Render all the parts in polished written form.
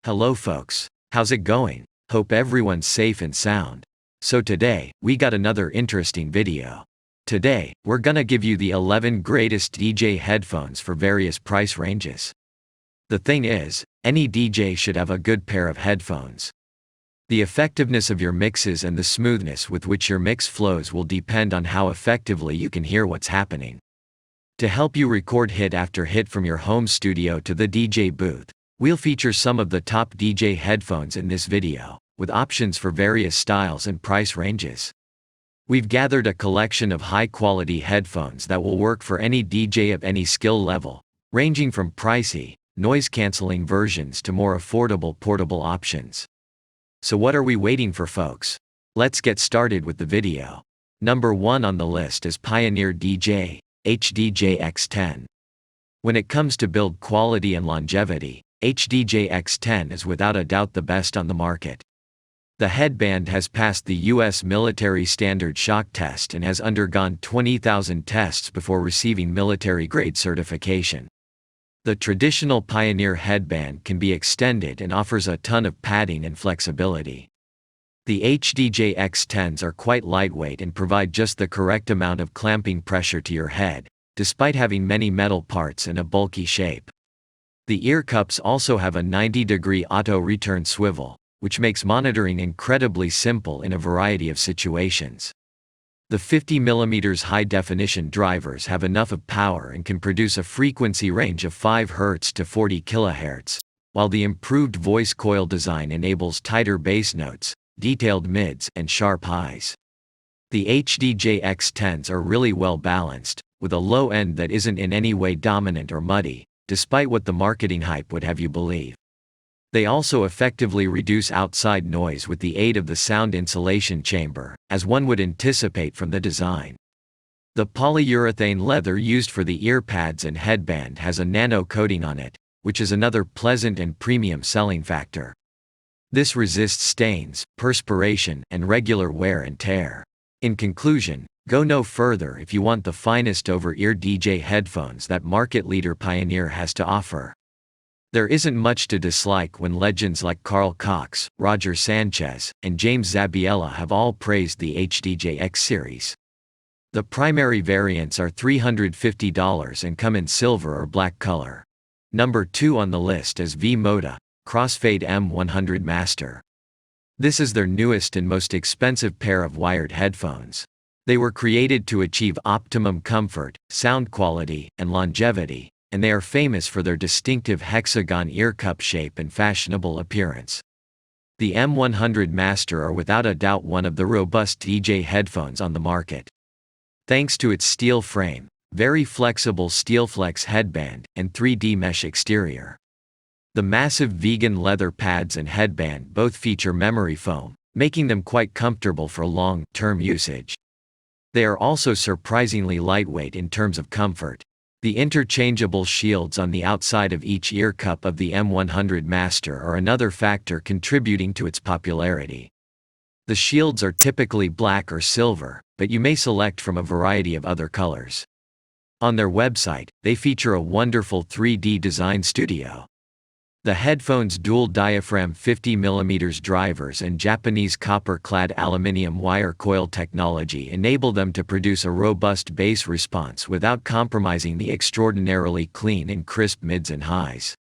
Hello folks, how's it going? Hope everyone's safe and sound. So today, we got another interesting video. Today, we're gonna give you the 11 greatest DJ headphones for various price ranges. The thing is, any DJ should have a good pair of headphones. The effectiveness of your mixes and the smoothness with which your mix flows will depend on how effectively you can hear what's happening. To help you record hit after hit from your home studio to the DJ booth, we'll feature some of the top DJ headphones in this video, with options for various styles and price ranges. We've gathered a collection of high-quality headphones that will work for any DJ of any skill level, ranging from pricey, noise-canceling versions to more affordable portable options. So what are we waiting for, folks? Let's get started with the video. Number 1 on the list is Pioneer DJ HDJ X10. When it comes to build quality and longevity, HDJ X10 is without a doubt the best on the market. The headband has passed the US military standard shock test and has undergone 20,000 tests before receiving military-grade certification. The traditional Pioneer headband can be extended and offers a ton of padding and flexibility. The HDJ X10s are quite lightweight and provide just the correct amount of clamping pressure to your head, despite having many metal parts and a bulky shape. The ear cups also have a 90-degree auto-return swivel, which makes monitoring incredibly simple in a variety of situations. The 50mm high-definition drivers have enough of power and can produce a frequency range of 5 Hz to 40 kHz, while the improved voice coil design enables tighter bass notes, detailed mids, and sharp highs. The HDJ X10s are really well balanced, with a low end that isn't in any way dominant or muddy, despite what the marketing hype would have you believe. They also effectively reduce outside noise with the aid of the sound insulation chamber, as one would anticipate from the design. The polyurethane leather used for the ear pads and headband has a nano coating on it, which is another pleasant and premium selling factor. This resists stains, perspiration, and regular wear and tear. In conclusion, go no further if you want the finest over-ear DJ headphones that market leader Pioneer has to offer. There isn't much to dislike when legends like Carl Cox, Roger Sanchez, and James Zabiela have all praised the HDJ X series. The primary variants are $350 and come in silver or black color. Number 2 on the list is V-Moda Crossfade M100 Master. This is their newest and most expensive pair of wired headphones. They were created to achieve optimum comfort, sound quality, and longevity, and they are famous for their distinctive hexagon ear cup shape and fashionable appearance. The M100 Master are without a doubt one of the robust DJ headphones on the market. Thanks to its steel frame, very flexible SteelFlex headband, and 3D mesh exterior. The massive vegan leather pads and headband both feature memory foam, making them quite comfortable for long-term usage. They are also surprisingly lightweight in terms of comfort. The interchangeable shields on the outside of each ear cup of the M100 Master are another factor contributing to its popularity. The shields are typically black or silver, but you may select from a variety of other colors. On their website, they feature a wonderful 3D design studio. The headphones' dual diaphragm 50mm drivers and Japanese copper-clad aluminium wire coil technology enable them to produce a robust bass response without compromising the extraordinarily clean and crisp mids and highs.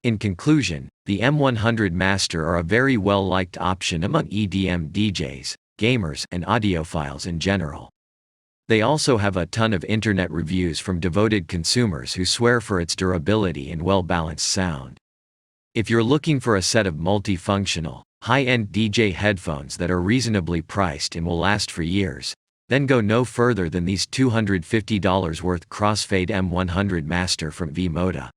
In conclusion, the M100 Master are a very well-liked option among EDM DJs, gamers, and audiophiles in general. They also have a ton of internet reviews from devoted consumers who swear for its durability and well-balanced sound. If you're looking for a set of multifunctional, high-end DJ headphones that are reasonably priced and will last for years, then go no further than these $250 worth Crossfade M100 Master from V-Moda.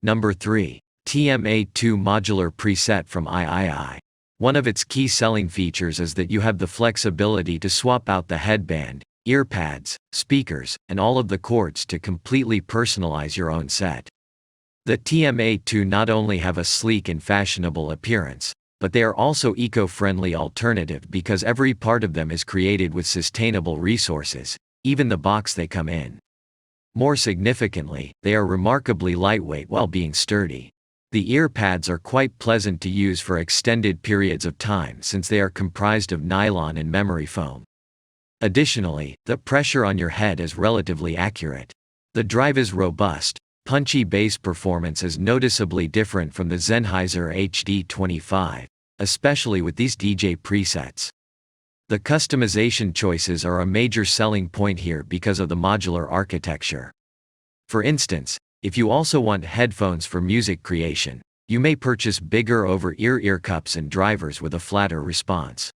Number 3. TMA2 Modular Preset from III. One of its key selling features is that you have the flexibility to swap out the headband, ear pads, speakers, and all of the cords to completely personalize your own set. The TMA2 not only have a sleek and fashionable appearance, but they are also eco-friendly alternative because every part of them is created with sustainable resources, even the box they come in. More significantly, they are remarkably lightweight while being sturdy. The ear pads are quite pleasant to use for extended periods of time since they are comprised of nylon and memory foam. Additionally, the pressure on your head is relatively accurate. The drive is robust. Punchy bass performance is noticeably different from the Sennheiser HD25, especially with these DJ presets. The customization choices are a major selling point here because of the modular architecture. For instance, if you also want headphones for music creation, you may purchase bigger over-ear ear cups and drivers with a flatter response.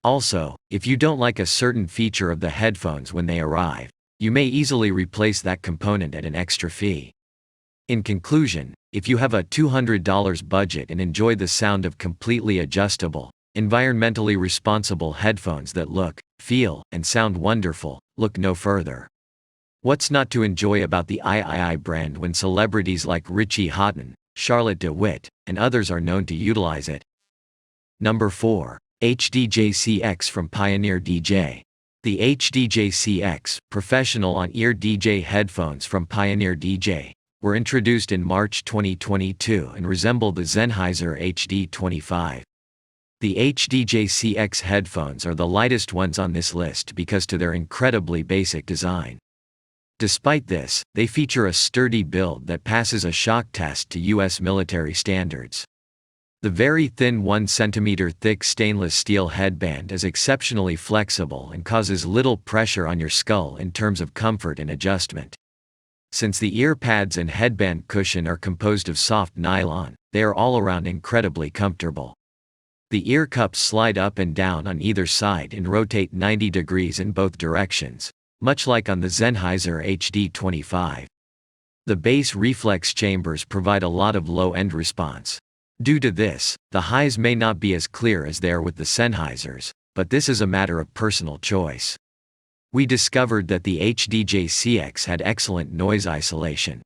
Also, if you don't like a certain feature of the headphones when they arrive, you may easily replace that component at an extra fee. In conclusion, if you have a $200 budget and enjoy the sound of completely adjustable, environmentally responsible headphones that look, feel, and sound wonderful, look no further. What's not to enjoy about the III brand when celebrities like Richie Hawtin, Charlotte DeWitt, and others are known to utilize it? Number 4. HDJ-CX from Pioneer DJ. The HDJ-CX, professional on-ear DJ headphones from Pioneer DJ, were introduced in March 2022 and resemble the Sennheiser HD25. The HDJ-CX headphones are the lightest ones on this list because to their incredibly basic design. Despite this, they feature a sturdy build that passes a shock test to US military standards. The very thin 1 cm thick stainless steel headband is exceptionally flexible and causes little pressure on your skull in terms of comfort and adjustment. Since the ear pads and headband cushion are composed of soft nylon, they are all around incredibly comfortable. The ear cups slide up and down on either side and rotate 90 degrees in both directions, much like on the Sennheiser HD25. The bass reflex chambers provide a lot of low-end response. Due to this, the highs may not be as clear as they are with the Sennheisers, but this is a matter of personal choice. We discovered that the HDJ-CX had excellent noise isolation.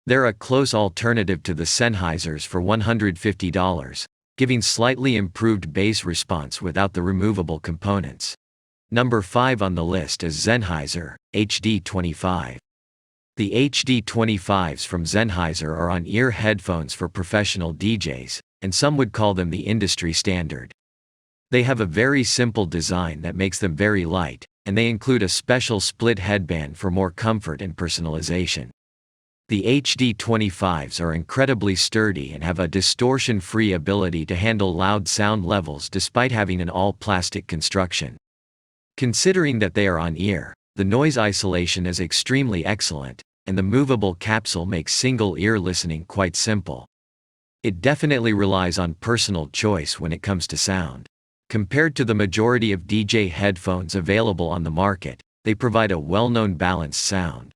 They're a close alternative to the Sennheisers for $150, giving slightly improved bass response without the removable components. Number 5 on the list is Sennheiser HD25. The HD25s from Sennheiser are on-ear headphones for professional DJs, and some would call them the industry standard. They have a very simple design that makes them very light, and they include a special split headband for more comfort and personalization. The HD25s are incredibly sturdy and have a distortion-free ability to handle loud sound levels despite having an all-plastic construction. Considering that they are on-ear, the noise isolation is extremely excellent, and the movable capsule makes single-ear listening quite simple. It definitely relies on personal choice when it comes to sound. Compared to the majority of DJ headphones available on the market, they provide a well-known balanced sound.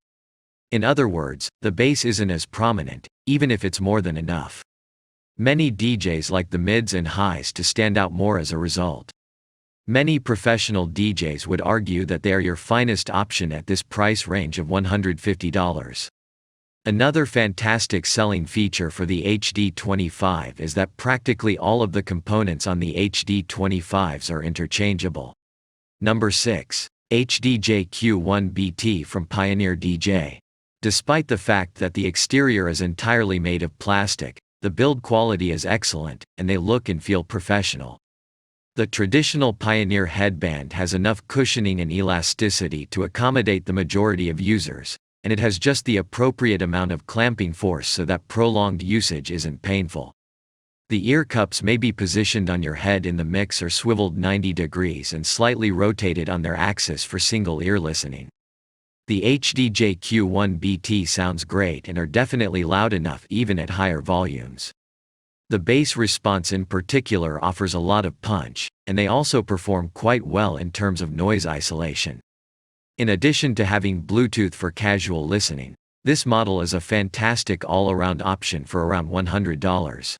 In other words, the bass isn't as prominent, even if it's more than enough. Many DJs like the mids and highs to stand out more as a result. Many professional DJs would argue that they are your finest option at this price range of $150. Another fantastic selling feature for the HD25 is that practically all of the components on the HD25s are interchangeable. Number 6. HDJ-Q1BT from Pioneer DJ. Despite the fact that the exterior is entirely made of plastic, the build quality is excellent, and they look and feel professional. The traditional Pioneer headband has enough cushioning and elasticity to accommodate the majority of users, and it has just the appropriate amount of clamping force so that prolonged usage isn't painful. The ear cups may be positioned on your head in the mix or swiveled 90 degrees and slightly rotated on their axis for single ear listening. The HDJ-Q1BT sounds great and are definitely loud enough even at higher volumes. The bass response in particular offers a lot of punch, and they also perform quite well in terms of noise isolation. In addition to having Bluetooth for casual listening, this model is a fantastic all-around option for around $100.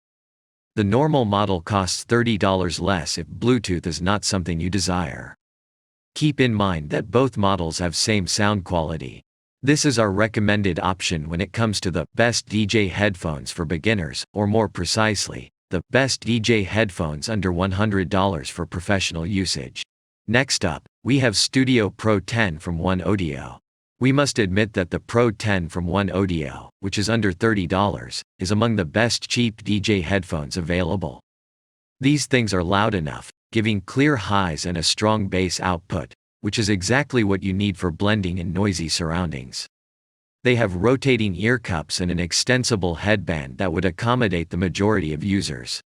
The normal model costs $30 less if Bluetooth is not something you desire. Keep in mind that both models have same sound quality. This is our recommended option when it comes to the best DJ headphones for beginners, or more precisely, the best DJ headphones under $100 for professional usage. Next up, we have Studio Pro 10 from One Audio. We must admit that the Pro 10 from One Audio, which is under $30, is among the best cheap DJ headphones available. These things are loud enough, giving clear highs and a strong bass output, which is exactly what you need for blending in noisy surroundings. They have rotating ear cups and an extensible headband that would accommodate the majority of users.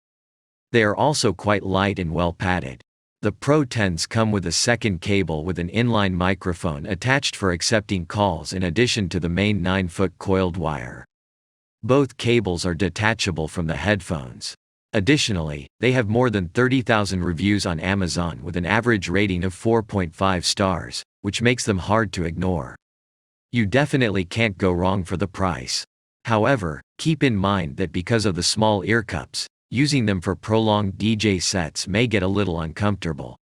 They are also quite light and well padded. The Pro 10s come with a second cable with an inline microphone attached for accepting calls in addition to the main 9-foot coiled wire. Both cables are detachable from the headphones. Additionally, they have more than 30,000 reviews on Amazon with an average rating of 4.5 stars, which makes them hard to ignore. You definitely can't go wrong for the price. However, keep in mind that because of the small ear cups, using them for prolonged DJ sets may get a little uncomfortable.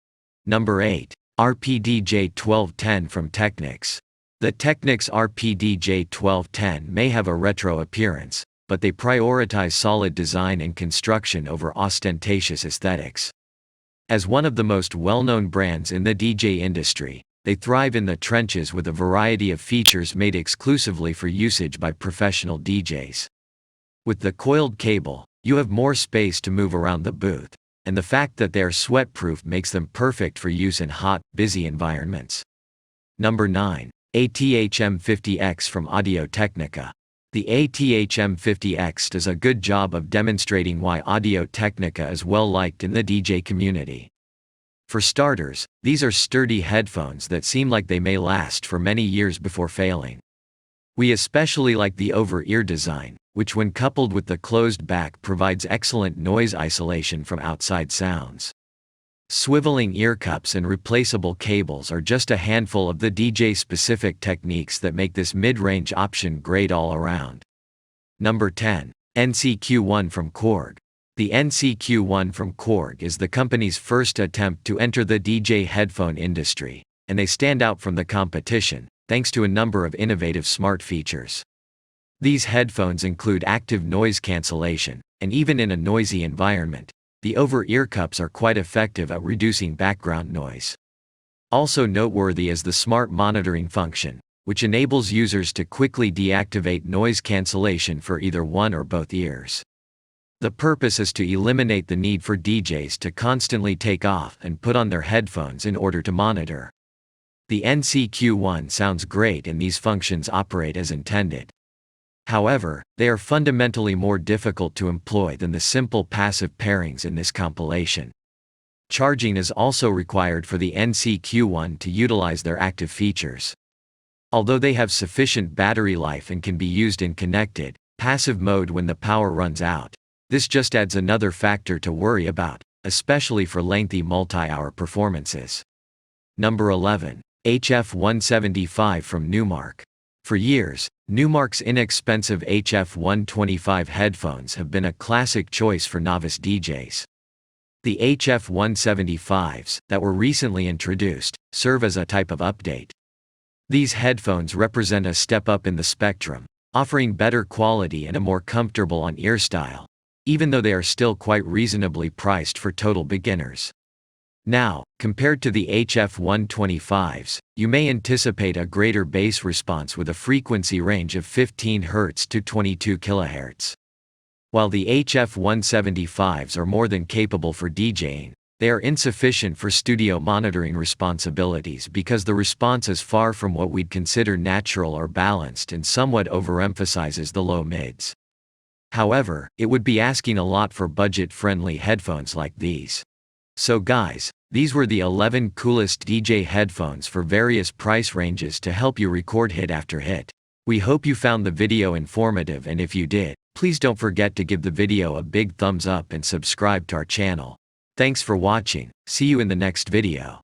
Number 8. RPDJ 1210 from Technics. The Technics RPDJ 1210 may have a retro appearance, but they prioritize solid design and construction over ostentatious aesthetics. As one of the most well-known brands in the DJ industry, they thrive in the trenches with a variety of features made exclusively for usage by professional DJs. With the coiled cable, you have more space to move around the booth, and the fact that they are sweat-proof makes them perfect for use in hot, busy environments. Number 9. ATH-M50X from Audio-Technica. The ATH-M50X does a good job of demonstrating why Audio-Technica is well-liked in the DJ community. For starters, these are sturdy headphones that seem like they may last for many years before failing. We especially like the over-ear design, which when coupled with the closed back provides excellent noise isolation from outside sounds. Swiveling ear cups and replaceable cables are just a handful of the DJ-specific techniques that make this mid-range option great all around. Number 10. NCQ1 from Korg. The NCQ1 from Korg is the company's first attempt to enter the DJ headphone industry, and they stand out from the competition, thanks to a number of innovative smart features. These headphones include active noise cancellation, and even in a noisy environment, the over-ear cups are quite effective at reducing background noise. Also noteworthy is the smart monitoring function, which enables users to quickly deactivate noise cancellation for either one or both ears. The purpose is to eliminate the need for DJs to constantly take off and put on their headphones in order to monitor. The NCQ1 sounds great and these functions operate as intended. However, they are fundamentally more difficult to employ than the simple passive pairings in this compilation. Charging is also required for the NCQ1 to utilize their active features. Although they have sufficient battery life and can be used in connected, passive mode when the power runs out, this just adds another factor to worry about, especially for lengthy multi-hour performances. Number 11. HF175 from Numark. For years, Numark's inexpensive HF125 headphones have been a classic choice for novice DJs. The HF175s, that were recently introduced, serve as a type of update. These headphones represent a step up in the spectrum, offering better quality and a more comfortable on-ear style, even though they are still quite reasonably priced for total beginners. Now, compared to the HF125s, you may anticipate a greater bass response with a frequency range of 15 Hz to 22 kHz. While the HF175s are more than capable for DJing, they are insufficient for studio monitoring responsibilities because the response is far from what we'd consider natural or balanced and somewhat overemphasizes the low mids. However, it would be asking a lot for budget-friendly headphones like these. So guys, these were the 11 coolest DJ headphones for various price ranges to help you record hit after hit. We hope you found the video informative, and if you did, please don't forget to give the video a big thumbs up and subscribe to our channel. Thanks for watching, see you in the next video.